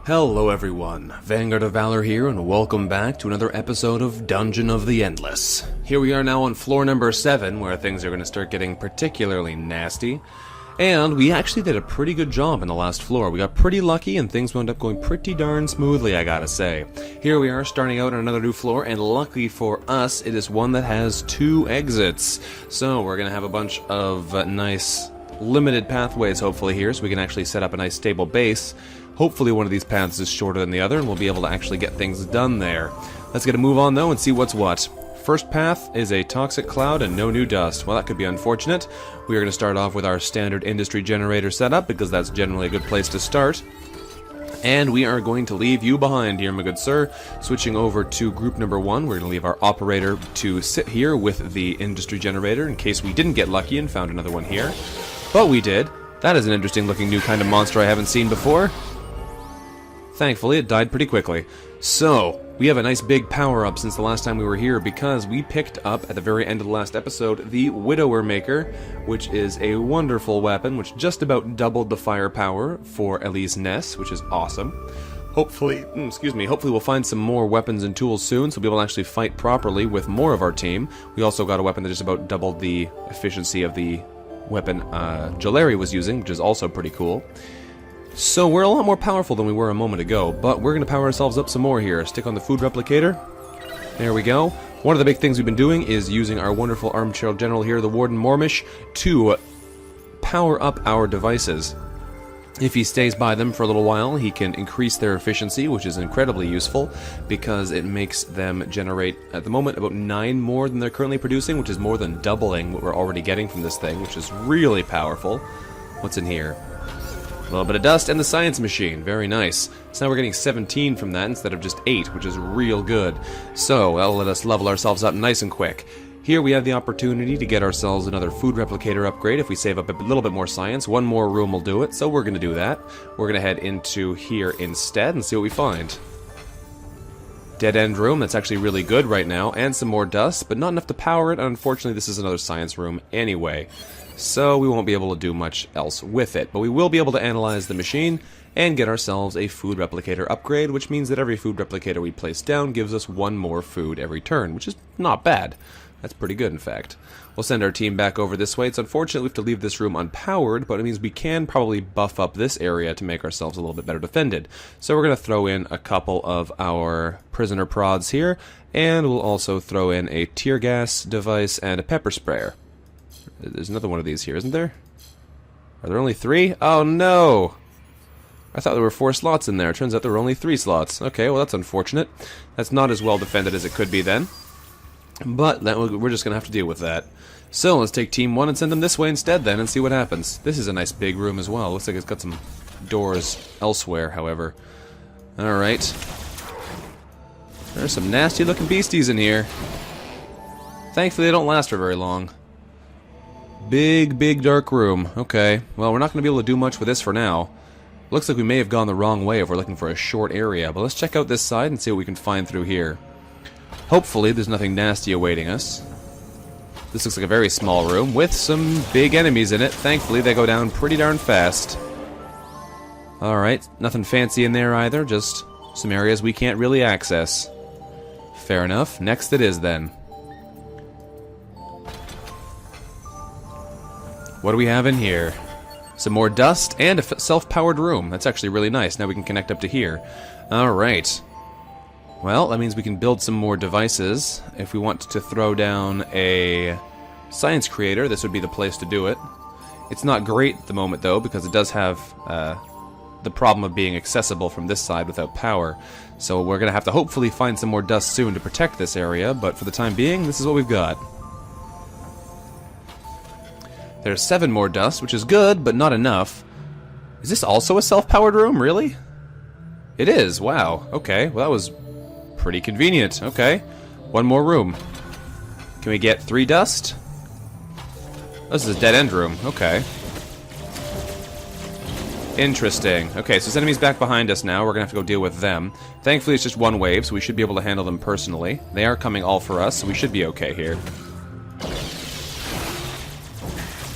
Hello everyone, Vanguard of Valor here, and welcome back to another episode of Dungeon of the Endless. Here we are now on floor number 7, where things are going to start getting particularly nasty. And we actually did a pretty good job in the last floor. We got pretty lucky and things wound up going pretty darn smoothly, I gotta say. Here we are starting out on another new floor, and luckily for us, it is one that has 2 exits. So we're going to have a bunch of nice limited pathways hopefully here, so we can actually set up a nice stable base. Hopefully one of these paths is shorter than the other, and we'll be able to actually get things done there. Let's get a move on, though, and see what's what. First path is a toxic cloud and no new dust. Well, that could be unfortunate. We are going to start off with our standard industry generator setup, because that's generally a good place to start. And we are going to leave you behind here, my good sir. Switching over to group number 1, we're going to leave our operator to sit here with the industry generator, in case we didn't get lucky and found another one here. But we did. That is an interesting looking new kind of monster I haven't seen before. Thankfully, it died pretty quickly. So, we have a nice big power-up since the last time we were here, because we picked up, at the very end of the last episode, the Widower Maker, which is a wonderful weapon, which just about doubled the firepower for Elise Ness, which is awesome. Hopefully we'll find some more weapons and tools soon, so we'll be able to actually fight properly with more of our team. We also got a weapon that just about doubled the efficiency of the weapon Jolari was using, which is also pretty cool. So we're a lot more powerful than we were a moment ago, but we're going to power ourselves up some more here. Stick on the food replicator. There we go. One of the big things we've been doing is using our wonderful armchair general here, the Warden Mormish, to power up our devices. If he stays by them for a little while, he can increase their efficiency, which is incredibly useful, because it makes them generate, at the moment, about 9 more than they're currently producing, which is more than doubling what we're already getting from this thing, which is really powerful. What's in here? A little bit of dust and the science machine. Very nice. So now we're getting 17 from that instead of just 8, which is real good. So that'll let us level ourselves up nice and quick. Here we have the opportunity to get ourselves another food replicator upgrade if we save up a little bit more science. One more room will do it, so we're going to do that. We're going to head into here instead and see what we find. Dead end room, that's actually really good right now, and some more dust, but not enough to power it, and unfortunately this is another science room anyway. So we won't be able to do much else with it, but we will be able to analyze the machine and get ourselves a food replicator upgrade, which means that every food replicator we place down gives us 1 more food every turn, which is not bad. That's pretty good, in fact. We'll send our team back over this way. It's unfortunate we have to leave this room unpowered, but it means we can probably buff up this area to make ourselves a little bit better defended. So we're going to throw in a couple of our prisoner prods here, and we'll also throw in a tear gas device and a pepper sprayer. There's another one of these here, isn't there? Are there only 3? Oh no! I thought there were 4 slots in there. It turns out there were only 3 slots. Okay, well that's unfortunate. That's not as well defended as it could be then. But we're just going to have to deal with that. So let's take Team 1 and send them this way instead then and see what happens. This is a nice big room as well. Looks like it's got some doors elsewhere, however. Alright. There's some nasty looking beasties in here. Thankfully they don't last for very long. Big dark room. Okay, well we're not going to be able to do much with this for now. Looks like we may have gone the wrong way if we're looking for a short area, but let's check out this side and see what we can find through here. Hopefully there's nothing nasty awaiting us. This looks like a very small room with some big enemies in it. Thankfully they go down pretty darn fast. Alright, nothing fancy in there either, just some areas we can't really access. Fair enough, next it is then. What do we have in here? Some more dust and a self-powered room. That's actually really nice. Now we can connect up to here. Alright. Well, that means we can build some more devices. If we want to throw down a science creator, this would be the place to do it. It's not great at the moment, though, because it does have the problem of being accessible from this side without power. So we're going to have to hopefully find some more dust soon to protect this area, but for the time being, this is what we've got. There's 7 more dust, which is good, but not enough. Is this also a self-powered room, really? It is, wow. Okay, well that was pretty convenient. Okay, 1 more room. Can we get 3 dust? This is a dead-end room, okay. Interesting. Okay, so there's enemies back behind us now. We're gonna have to go deal with them. Thankfully it's just 1 wave, so we should be able to handle them personally. They are coming all for us, so we should be okay here.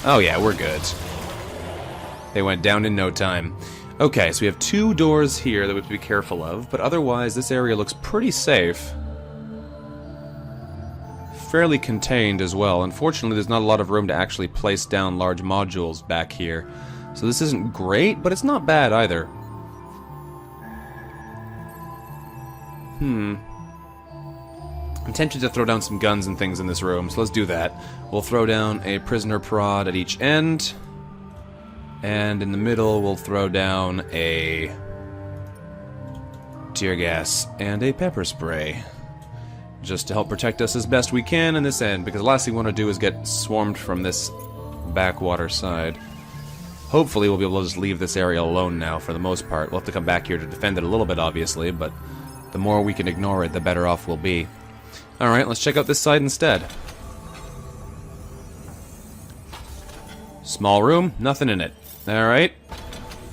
Oh yeah, we're good. They went down in no time. Okay, so we have 2 doors here that we have to be careful of, but otherwise this area looks pretty safe. Fairly contained as well. Unfortunately, there's not a lot of room to actually place down large modules back here. So this isn't great, but it's not bad either. I'm tempted to throw down some guns and things in this room, so let's do that. We'll throw down a prisoner prod at each end. And in the middle, we'll throw down a tear gas and a pepper spray. Just to help protect us as best we can in this end, because the last thing we want to do is get swarmed from this backwater side. Hopefully we'll be able to just leave this area alone now for the most part. We'll have to come back here to defend it a little bit, obviously, but the more we can ignore it, the better off we'll be. Alright, let's check out this side instead. Small room, nothing in it. Alright.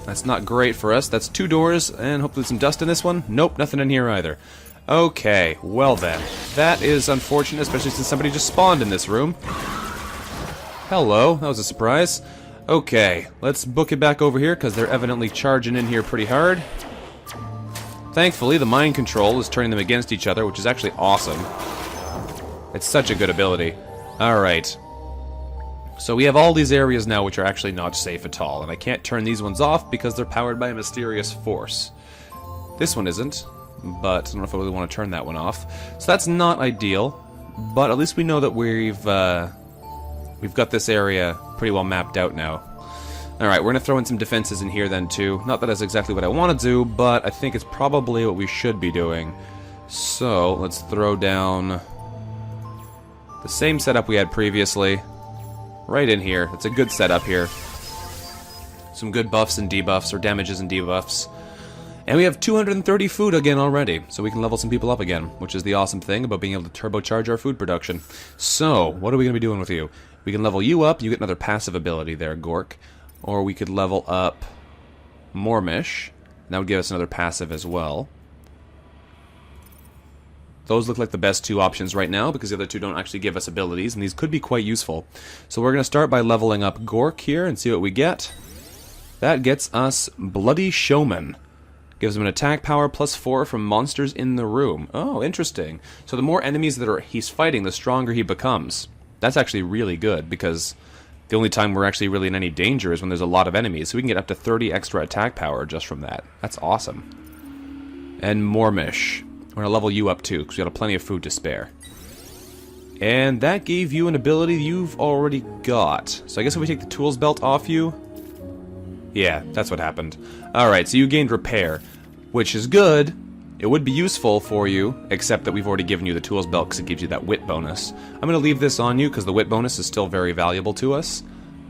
That's not great for us. That's 2 doors, and hopefully some dust in this one. Nope, nothing in here either. Okay, well then. That is unfortunate, especially since somebody just spawned in this room. Hello, that was a surprise. Okay, let's book it back over here, because they're evidently charging in here pretty hard. Thankfully, the mind control is turning them against each other, which is actually awesome. It's such a good ability. Alright. So we have all these areas now which are actually not safe at all, and I can't turn these ones off because they're powered by a mysterious force. This one isn't, but I don't know if I really want to turn that one off. So that's not ideal, but at least we know that we've got this area pretty well mapped out now. Alright, we're going to throw in some defenses in here then too. Not that that's exactly what I want to do, but I think it's probably what we should be doing. So, let's throw down the same setup we had previously. Right in here. It's a good setup here. Some good buffs and debuffs, or damages and debuffs. And we have 230 food again already, so we can level some people up again, which is the awesome thing about being able to turbocharge our food production. So, what are we going to be doing with you? We can level you up, you get another passive ability there, Gork. Or we could level up Mormish. That would give us another passive as well. Those look like the best 2 options right now, because the other 2 don't actually give us abilities, and these could be quite useful. So we're going to start by leveling up Gork here and see what we get. That gets us Bloody Showman. Gives him an attack power +4 from monsters in the room. Oh, interesting. So the more enemies that he's fighting, the stronger he becomes. That's actually really good, because the only time we're actually really in any danger is when there's a lot of enemies. So we can get up to 30 extra attack power just from that. That's awesome. And Mormish. We're going to level you up too, because we got plenty of food to spare. And that gave you an ability you've already got. So I guess if we take the tools belt off you... Yeah, that's what happened. Alright, so you gained repair, which is good. It would be useful for you, except that we've already given you the tools belt because it gives you that wit bonus. I'm going to leave this on you because the wit bonus is still very valuable to us.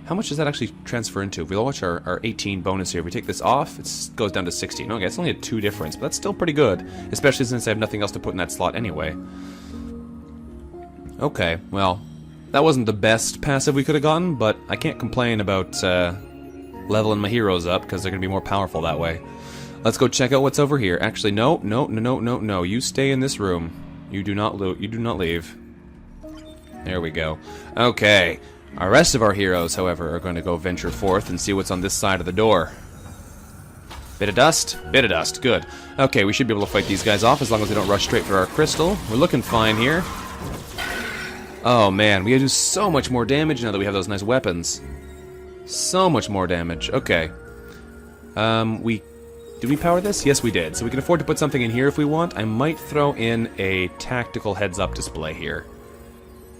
How much does that actually transfer into? If we watch our 18 bonus here, if we take this off, it goes down to 16. Okay, it's only a 2 difference, but that's still pretty good, especially since I have nothing else to put in that slot anyway. Okay, well, that wasn't the best passive we could have gotten, but I can't complain about leveling my heroes up, because they're going to be more powerful that way. Let's go check out what's over here. Actually, no. You stay in this room. You do not leave. There we go. Okay. Our rest of our heroes, however, are going to go venture forth and see what's on this side of the door. Bit of dust? Bit of dust. Good. Okay, we should be able to fight these guys off as long as they don't rush straight for our crystal. We're looking fine here. Oh man, we gotta do so much more damage now that we have those nice weapons. So much more damage. Okay. Did we power this? Yes, we did. So we can afford to put something in here if we want. I might throw in a tactical heads-up display here.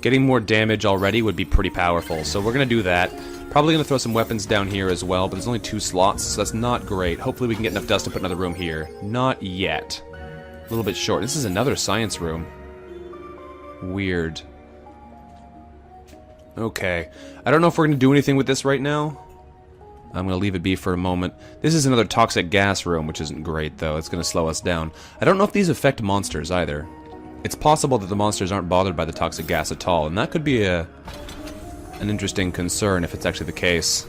Getting more damage already would be pretty powerful, so we're going to do that. Probably going to throw some weapons down here as well, but there's only 2 slots, so that's not great. Hopefully we can get enough dust to put another room here. Not yet. A little bit short. This is another science room. Weird. Okay. I don't know if we're going to do anything with this right now. I'm going to leave it be for a moment. This is another toxic gas room, which isn't great, though. It's going to slow us down. I don't know if these affect monsters, either. It's possible that the monsters aren't bothered by the toxic gas at all, and that could be an interesting concern if it's actually the case.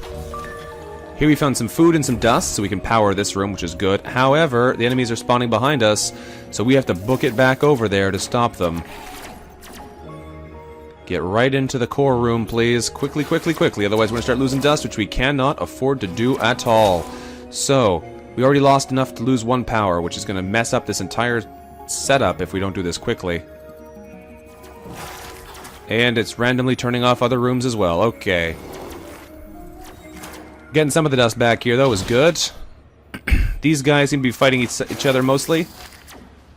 Here we found some food and some dust, so we can power this room, which is good. However, the enemies are spawning behind us, so we have to book it back over there to stop them. Get right into the core room, please. Quickly, quickly, quickly. Otherwise, we're going to start losing dust, which we cannot afford to do at all. So, We already lost enough to lose 1 power, which is going to mess up this entire setup if we don't do this quickly. And it's randomly turning off other rooms as well. Okay. Getting some of the dust back here, though, is good. These guys seem to be fighting each other mostly.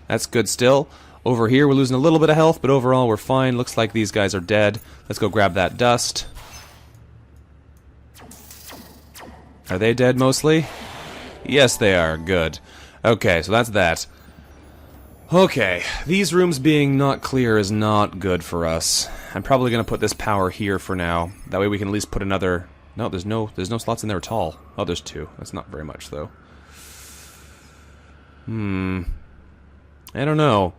That's good still. Over here, we're losing a little bit of health, but overall, we're fine. Looks like these guys are dead. Let's go grab that dust. Are they dead mostly? Yes, they are. Good. Okay, so that's that. Okay, these rooms being not clear is not good for us. I'm probably going to put this power here for now. That way we can at least put another... No, there's no slots in there at all. Oh, there's 2. That's not very much, though. I don't know.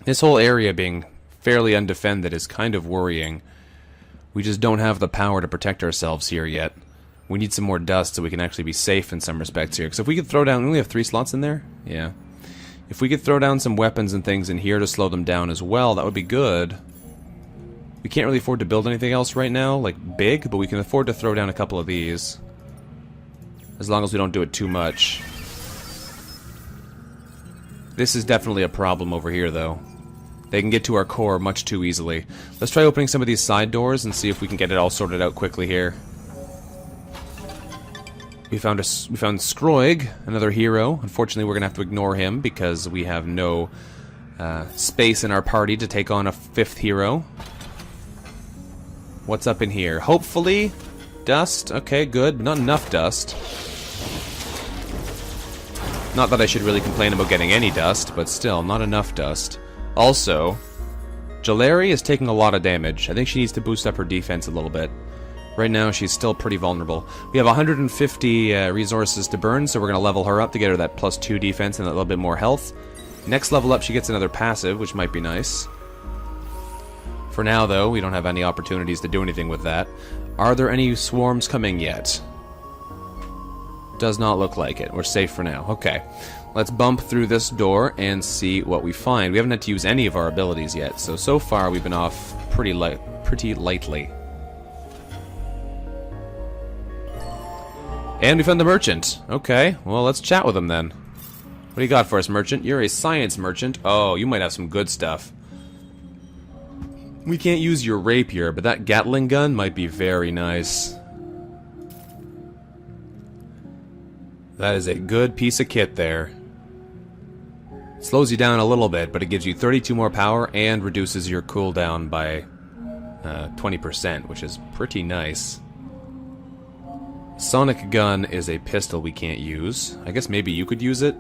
This whole area being fairly undefended is kind of worrying. We just don't have the power to protect ourselves here yet. We need some more dust so we can actually be safe in some respects here. Because if we could throw down... We only have 3 slots in there? Yeah. If we could throw down some weapons and things in here to slow them down as well, that would be good. We can't really afford to build anything else right now, like big, but we can afford to throw down a couple of these. As long as we don't do it too much. This is definitely a problem over here, though. They can get to our core much too easily. Let's try opening some of these side doors and see if we can get it all sorted out quickly here. We found Skroig, another hero. Unfortunately, we're going to have to ignore him because we have no space in our party to take on a 5th hero. What's up in here? Hopefully, dust. Okay, good. Not enough dust. Not that I should really complain about getting any dust, but still, not enough dust. Also, Jalari is taking a lot of damage. I think she needs to boost up her defense a little bit. Right now, she's still pretty vulnerable. We have 150 resources to burn, so we're going to level her up to get her that +2 defense and a little bit more health. Next level up, she gets another passive, which might be nice. For now, though, we don't have any opportunities to do anything with that. Are there any swarms coming yet? Does not look like it. We're safe for now. Okay. Let's bump through this door and see what we find. We haven't had to use any of our abilities yet, so far we've been off pretty lightly. And we found the merchant. Okay, well, let's chat with him then. What do you got for us, merchant? You're a science merchant. Oh, you might have some good stuff. We can't use your rapier, but that Gatling gun might be very nice. That is a good piece of kit there. It slows you down a little bit, but it gives you 32 more power and reduces your cooldown by 20%, which is pretty nice. Sonic gun is a pistol we can't use. I guess maybe you could use it.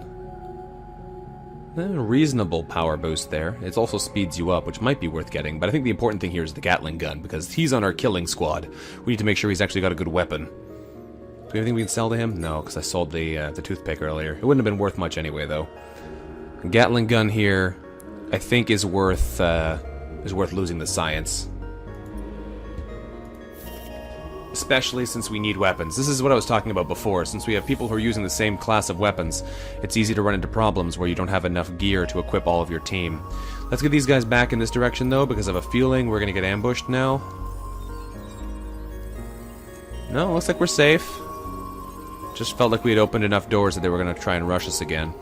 Reasonable power boost there. It also speeds you up, which might be worth getting, but I think the important thing here is the Gatling gun, because he's on our killing squad. We need to make sure he's actually got a good weapon. Do we have anything we can sell to him? No, because I sold the toothpick earlier. It wouldn't have been worth much anyway, though. The Gatling gun here, I think, is worth losing the science. Especially since we need weapons. This is what I was talking about before. Since we have people who are using the same class of weapons, it's easy to run into problems where you don't have enough gear to equip all of your team. Let's get these guys back in this direction, though, because I have a feeling we're going to get ambushed now. No, looks like we're safe. Just felt like we had opened enough doors that they were going to try and rush us again.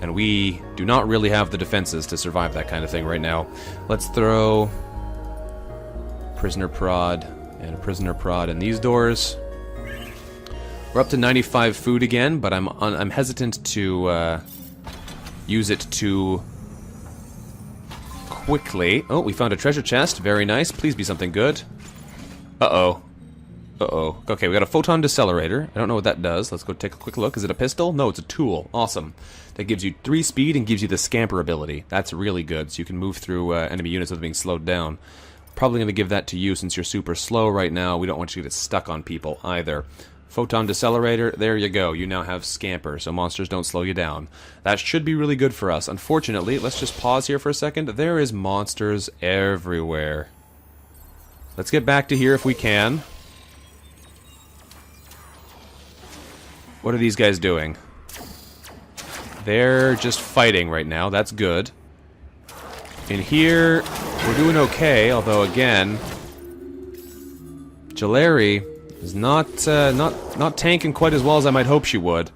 And we do not really have the defenses to survive that kind of thing right now. Let's throw prisoner prod and a prisoner prod in these doors. We're up to 95 food again, but I'm hesitant to use it too quickly. Oh, we found a treasure chest. Very nice. Please be something good. Uh-oh. Uh-oh. Okay, we got a photon decelerator. I don't know what that does. Let's go take a quick look. Is it a pistol? No, it's a tool. Awesome. That gives you 3 speed and gives you the scamper ability. That's really good, so you can move through enemy units without being slowed down. Probably going to give that to you since you're super slow right now. We don't want you to get stuck on people either. Photon decelerator, there you go. You now have scamper, so monsters don't slow you down. That should be really good for us. Unfortunately, let's just pause here for a second. There is monsters everywhere. Let's get back to here if we can. What are these guys doing? They're just fighting right now. That's good. In here, we're doing okay, although again, Jalari is not tanking quite as well as I might hope she would.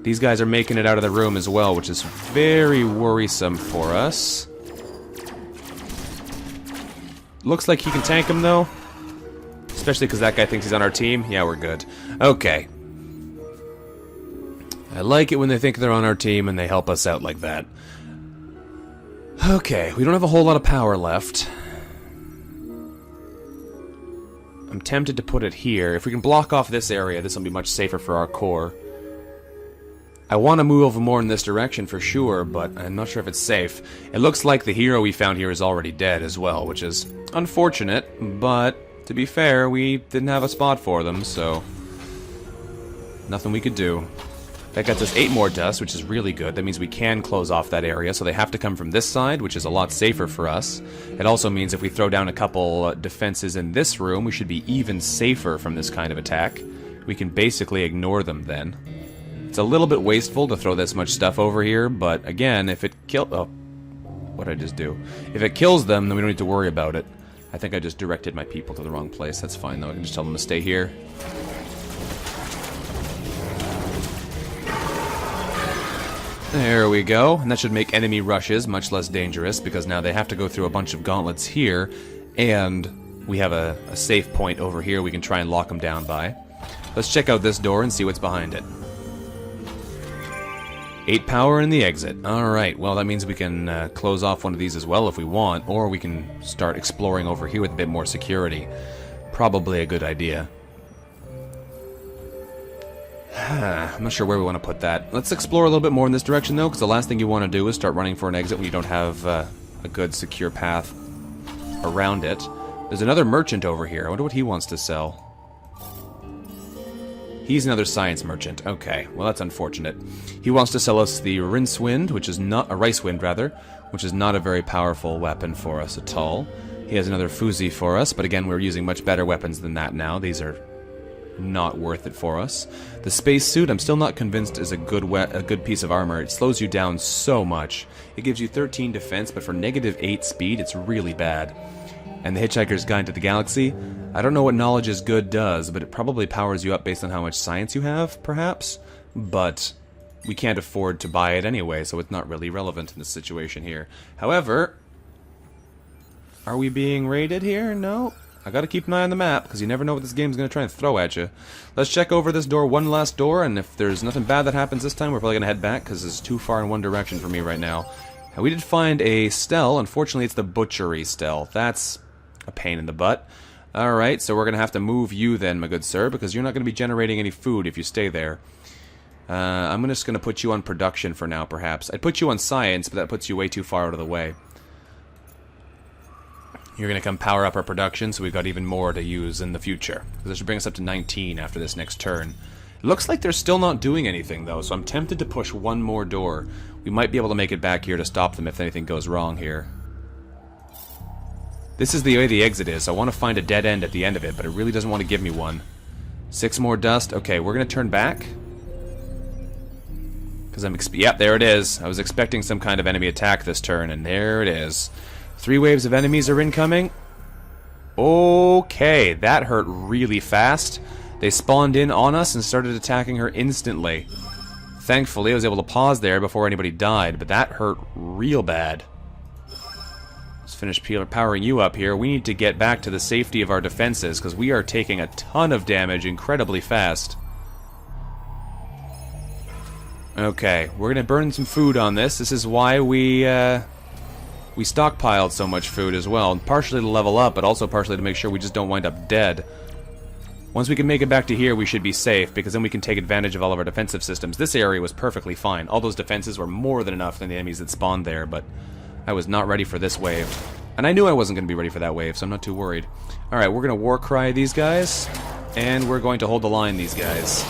These guys are making it out of the room as well, which is very worrisome for us. Looks like he can tank him, though. Especially because that guy thinks he's on our team. Yeah, we're good. Okay. I like it when they think they're on our team and they help us out like that. Okay, we don't have a whole lot of power left. I'm tempted to put it here. If we can block off this area, this will be much safer for our core. I want to move more in this direction for sure, but I'm not sure if it's safe. It looks like the hero we found here is already dead as well, which is unfortunate, but to be fair, we didn't have a spot for them, so nothing we could do. That gets us 8 more dust, which is really good. That means we can close off that area, so they have to come from this side, which is a lot safer for us. It also means if we throw down a couple defenses in this room, we should be even safer from this kind of attack. We can basically ignore them then. It's a little bit wasteful to throw this much stuff over here, but again, if it oh, what did I just do? If it kills them, then we don't need to worry about it. I think I just directed my people to the wrong place. That's fine, though. I can just tell them to stay here. There we go, and that should make enemy rushes much less dangerous, because now they have to go through a bunch of gauntlets here, and we have a safe point over here we can try and lock them down by. Let's check out this door and see what's behind it. 8 power in the exit. Alright, well that means we can close off one of these as well if we want, or we can start exploring over here with a bit more security. Probably a good idea. I'm not sure where we want to put that. Let's explore a little bit more in this direction though, because the last thing you want to do is start running for an exit when you don't have a good secure path around it. There's another merchant over here. I wonder what he wants to sell. He's another science merchant. Okay, well that's unfortunate. He wants to sell us the Rincewind, which is not a Ricewind rather, which is not a very powerful weapon for us at all. He has another Fuzi for us, but again we're using much better weapons than that now. These are not worth it for us. The spacesuit, I'm still not convinced is a good piece of armor. It slows you down so much. It gives you 13 defense, but for -8 speed, it's really bad. And the Hitchhiker's Guide to the Galaxy, I don't know what knowledge is good does, but it probably powers you up based on how much science you have, perhaps? But we can't afford to buy it anyway, so it's not really relevant in this situation here. However, are we being raided here? No. I gotta keep an eye on the map, because you never know what this game's gonna try and throw at you. Let's check over this door, one last door, and if there's nothing bad that happens this time, we're probably gonna head back, because it's too far in one direction for me right now. And we did find a stele. Unfortunately, it's the butchery stele. That's a pain in the butt. Alright, so we're gonna have to move you then, my good sir, because you're not gonna be generating any food if you stay there. I'm just gonna put you on production for now, perhaps. I'd put you on science, but that puts you way too far out of the way. You're going to come power up our production, so we've got even more to use in the future. This should bring us up to 19 after this next turn. It looks like they're still not doing anything, though, so I'm tempted to push one more door. We might be able to make it back here to stop them if anything goes wrong here. This is the way the exit is. I want to find a dead end at the end of it, but it really doesn't want to give me one. 6 more dust. Okay, we're going to turn back. Because yep, there it is. I was expecting some kind of enemy attack this turn, and there it is. 3 waves of enemies are incoming. Okay, that hurt really fast. They spawned in on us and started attacking her instantly. Thankfully, I was able to pause there before anybody died, but that hurt real bad. Let's finish powering you up here. We need to get back to the safety of our defenses, because we are taking a ton of damage incredibly fast. Okay, we're going to burn some food on this. This is why we stockpiled so much food as well, partially to level up, but also partially to make sure we just don't wind up dead. Once we can make it back to here, we should be safe, because then we can take advantage of all of our defensive systems. This area was perfectly fine. All those defenses were more than enough than the enemies that spawned there, but I was not ready for this wave. And I knew I wasn't going to be ready for that wave, so I'm not too worried. Alright, we're going to war cry these guys, and we're going to hold the line these guys.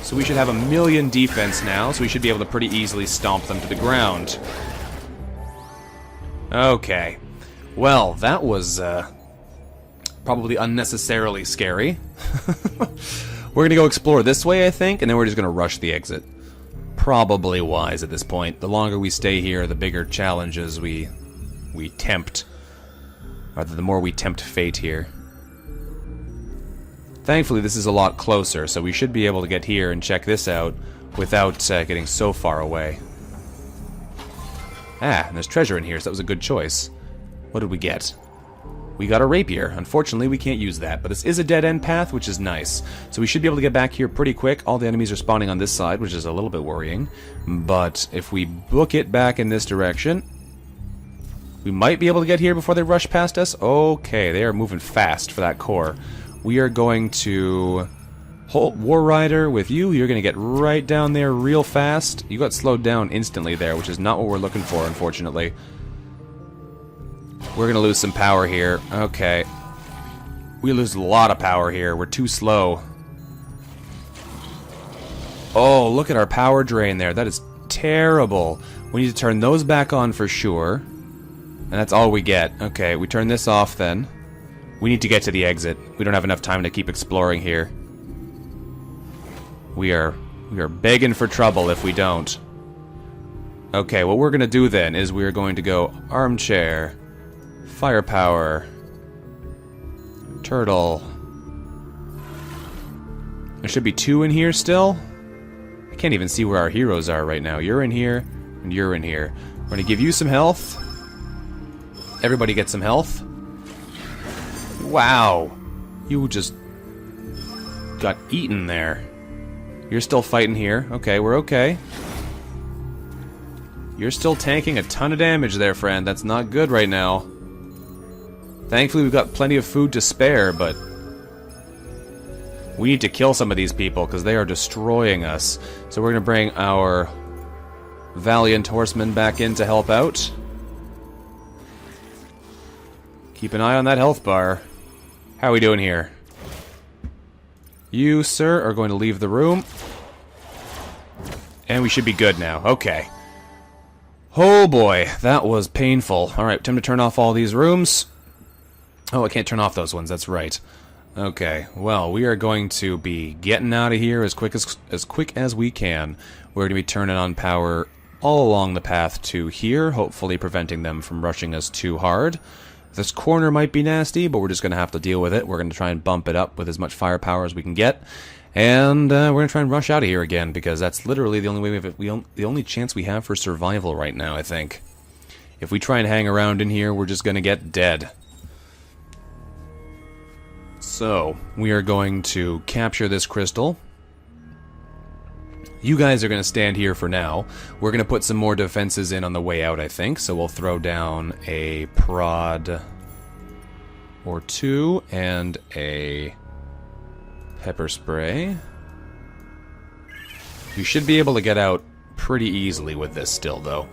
So we should have 1,000,000 defense now, so we should be able to pretty easily stomp them to the ground. Okay. Well, that was, probably unnecessarily scary. We're gonna go explore this way, I think, and then we're just gonna rush the exit. Probably wise at this point. The longer we stay here, the bigger challenges we tempt. Or the more we tempt fate here. Thankfully, this is a lot closer, so we should be able to get here and check this out without getting so far away. Ah, and there's treasure in here, so that was a good choice. What did we get? We got a rapier. Unfortunately, we can't use that, but this is a dead-end path, which is nice. So we should be able to get back here pretty quick. All the enemies are spawning on this side, which is a little bit worrying. But if we book it back in this direction, we might be able to get here before they rush past us. Okay, they are moving fast for that core. We are going to hold War Rider with you. You're going to get right down there real fast. You got slowed down instantly there, which is not what we're looking for, unfortunately. We're going to lose some power here. Okay. We lose a lot of power here. We're too slow. Oh, look at our power drain there. That is terrible. We need to turn those back on for sure. And that's all we get. Okay, we turn this off then. We need to get to the exit. We don't have enough time to keep exploring here. We are begging for trouble if we don't. Okay, what we're going to do then is we're going to go armchair, firepower, turtle. There should be 2 in here still. I can't even see where our heroes are right now. You're in here, and you're in here. We're going to give you some health. Everybody get some health. Wow. You just got eaten there. You're still fighting here. Okay, we're okay. You're still tanking a ton of damage there, friend. That's not good right now. Thankfully, we've got plenty of food to spare, but we need to kill some of these people because they are destroying us. So we're going to bring our valiant horsemen back in to help out. Keep an eye on that health bar. How are we doing here? You, sir, are going to leave the room. And we should be good now. Okay. Oh boy, that was painful. Alright, time to turn off all these rooms. Oh, I can't turn off those ones, that's right. Okay, well, we are going to be getting out of here as quick as we can. We're going to be turning on power all along the path to here, hopefully preventing them from rushing us too hard. This corner might be nasty, but we're just going to have to deal with it. We're going to try and bump it up with as much firepower as we can get. And we're going to try and rush out of here again, because that's literally the only way the only chance we have for survival right now, I think. If we try and hang around in here, we're just going to get dead. So, we are going to capture this crystal. You guys are going to stand here for now. We're going to put some more defenses in on the way out, I think. So we'll throw down a prod or 2 and a pepper spray. You should be able to get out pretty easily with this still, though.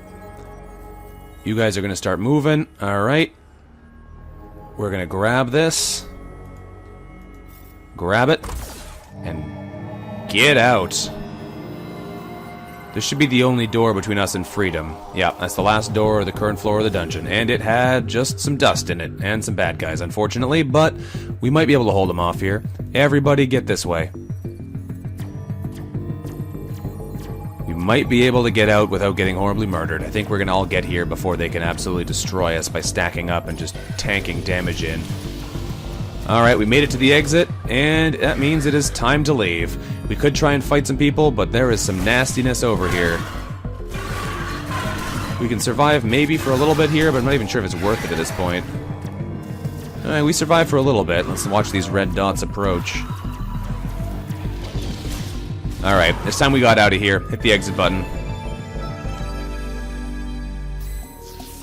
You guys are going to start moving. Alright. We're going to grab this. Grab it. And get out. This should be the only door between us and freedom. Yeah, that's the last door of the current floor of the dungeon. And it had just some dust in it. And some bad guys, unfortunately. But we might be able to hold them off here. Everybody get this way. We might be able to get out without getting horribly murdered. I think we're going to all get here before they can absolutely destroy us by stacking up and just tanking damage in. Alright, we made it to the exit, and that means it is time to leave. We could try and fight some people, but there is some nastiness over here. We can survive maybe for a little bit here, but I'm not even sure if it's worth it at this point. Alright, we survived for a little bit. Let's watch these red dots approach. Alright, it's time we got out of here. Hit the exit button.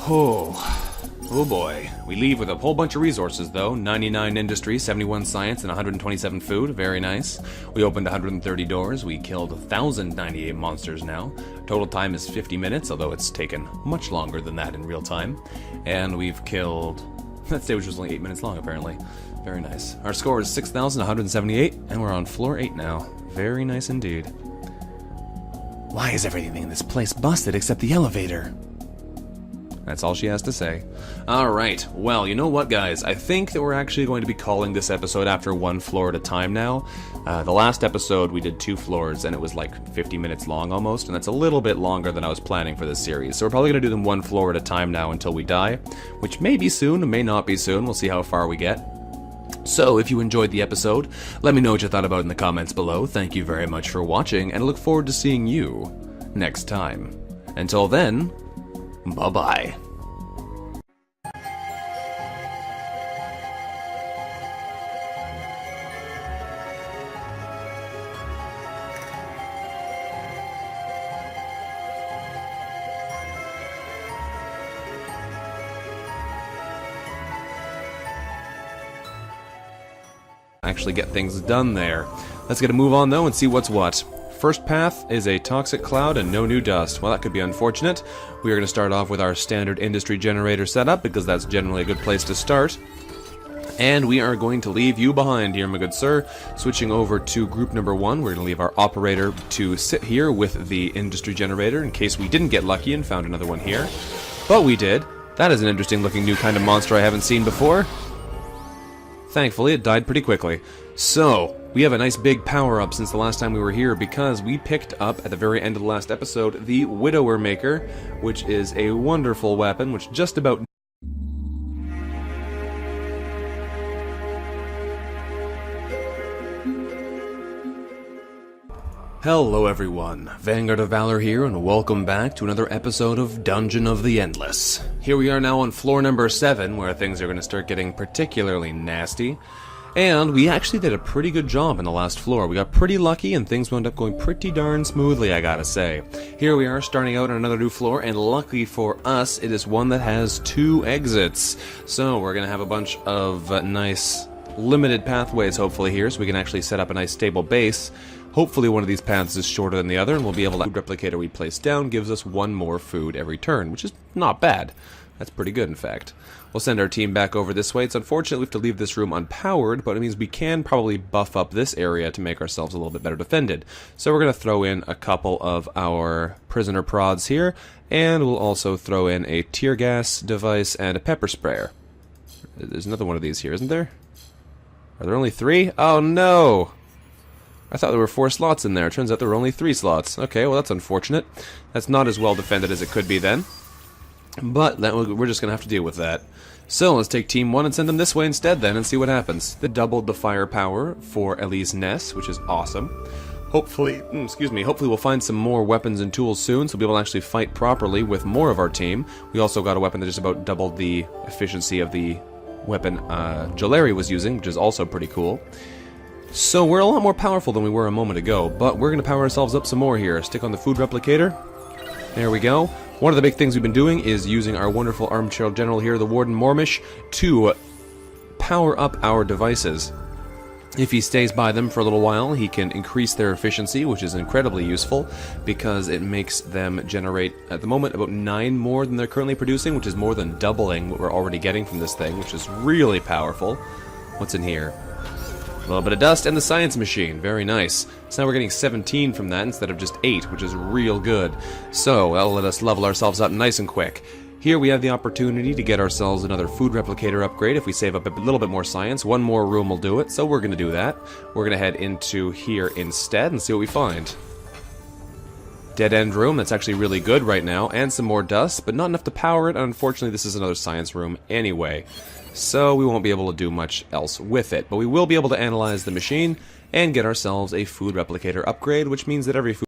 Oh boy. We leave with a whole bunch of resources, though. 99 industry, 71 science, and 127 food. Very nice. We opened 130 doors. We killed 1,098 monsters now. Total time is 50 minutes, although it's taken much longer than that in real time. And we've killed... That stage was only 8 minutes long, apparently. Very nice. Our score is 6,178, and we're on floor 8 now. Very nice indeed. Why is everything in this place busted except the elevator? That's all she has to say. Alright, well, you know what, guys? I think that we're actually going to be calling this episode after one floor at a time now. The last episode, we did 2 floors, and it was like 50 minutes long almost, and that's a little bit longer than I was planning for this series. So we're probably going to do them 1 floor at a time now until we die, which may be soon, may not be soon. We'll see how far we get. So, if you enjoyed the episode, let me know what you thought about it in the comments below. Thank you very much for watching, and I look forward to seeing you next time. Until then, bye-bye. Actually get things done there. Let's get a move on though and see what's what. First path is a toxic cloud and no new dust. Well, that could be unfortunate. We are going to start off with our standard industry generator setup because that's generally a good place to start. And we are going to leave you behind here, my good sir. Switching over to group number 1, we're going to leave our operator to sit here with the industry generator in case we didn't get lucky and found another one here. But we did. That is an interesting looking new kind of monster I haven't seen before. Thankfully, it died pretty quickly. So, we have a nice big power-up since the last time we were here because we picked up, at the very end of the last episode, the Widower Maker, which is a wonderful weapon, which just about... Hello everyone, Vanguard of Valor here, and welcome back to another episode of Dungeon of the Endless. Here we are now on floor number 7, where things are going to start getting particularly nasty. And we actually did a pretty good job in the last floor. We got pretty lucky and things wound up going pretty darn smoothly, I gotta say. Here we are starting out on another new floor, and luckily for us, it is one that has 2 exits. So we're going to have a bunch of nice limited pathways hopefully here, so we can actually set up a nice stable base. Hopefully one of these paths is shorter than the other, and we'll be able to... The food replicator we place down gives us 1 more food every turn, which is not bad. That's pretty good, in fact. We'll send our team back over this way. It's unfortunate we have to leave this room unpowered, but it means we can probably buff up this area to make ourselves a little bit better defended. So we're going to throw in a couple of our prisoner prods here, and we'll also throw in a tear gas device and a pepper sprayer. There's another one of these here, isn't there? Are there only 3? Oh no! I thought there were 4 slots in there. Turns out there were only 3 slots. Okay, well that's unfortunate. That's not as well defended as it could be then. But we're just going to have to deal with that. So let's take Team 1 and send them this way instead then and see what happens. They doubled the firepower for Elise Ness, which is awesome. Hopefully we'll find some more weapons and tools soon so we'll be able to actually fight properly with more of our team. We also got a weapon that just about doubled the efficiency of the weapon Jalari was using, which is also pretty cool. So we're a lot more powerful than we were a moment ago, but we're going to power ourselves up some more here. Stick on the food replicator. There we go. One of the big things we've been doing is using our wonderful armchair general here, the Warden Mormish, to power up our devices. If he stays by them for a little while, he can increase their efficiency, which is incredibly useful, because it makes them generate, at the moment, about 9 more than they're currently producing, which is more than doubling what we're already getting from this thing, which is really powerful. What's in here? A little bit of dust and the science machine. Very nice. So now we're getting 17 from that instead of just 8, which is real good. So that'll let us level ourselves up nice and quick. Here we have the opportunity to get ourselves another food replicator upgrade if we save up a little bit more science. 1 more room will do it, so we're going to do that. We're going to head into here instead and see what we find. Dead end room, that's actually really good right now, and some more dust, but not enough to power it. Unfortunately, this is another science room anyway. So we won't be able to do much else with it, but we will be able to analyze the machine and get ourselves a food replicator upgrade, which means that every food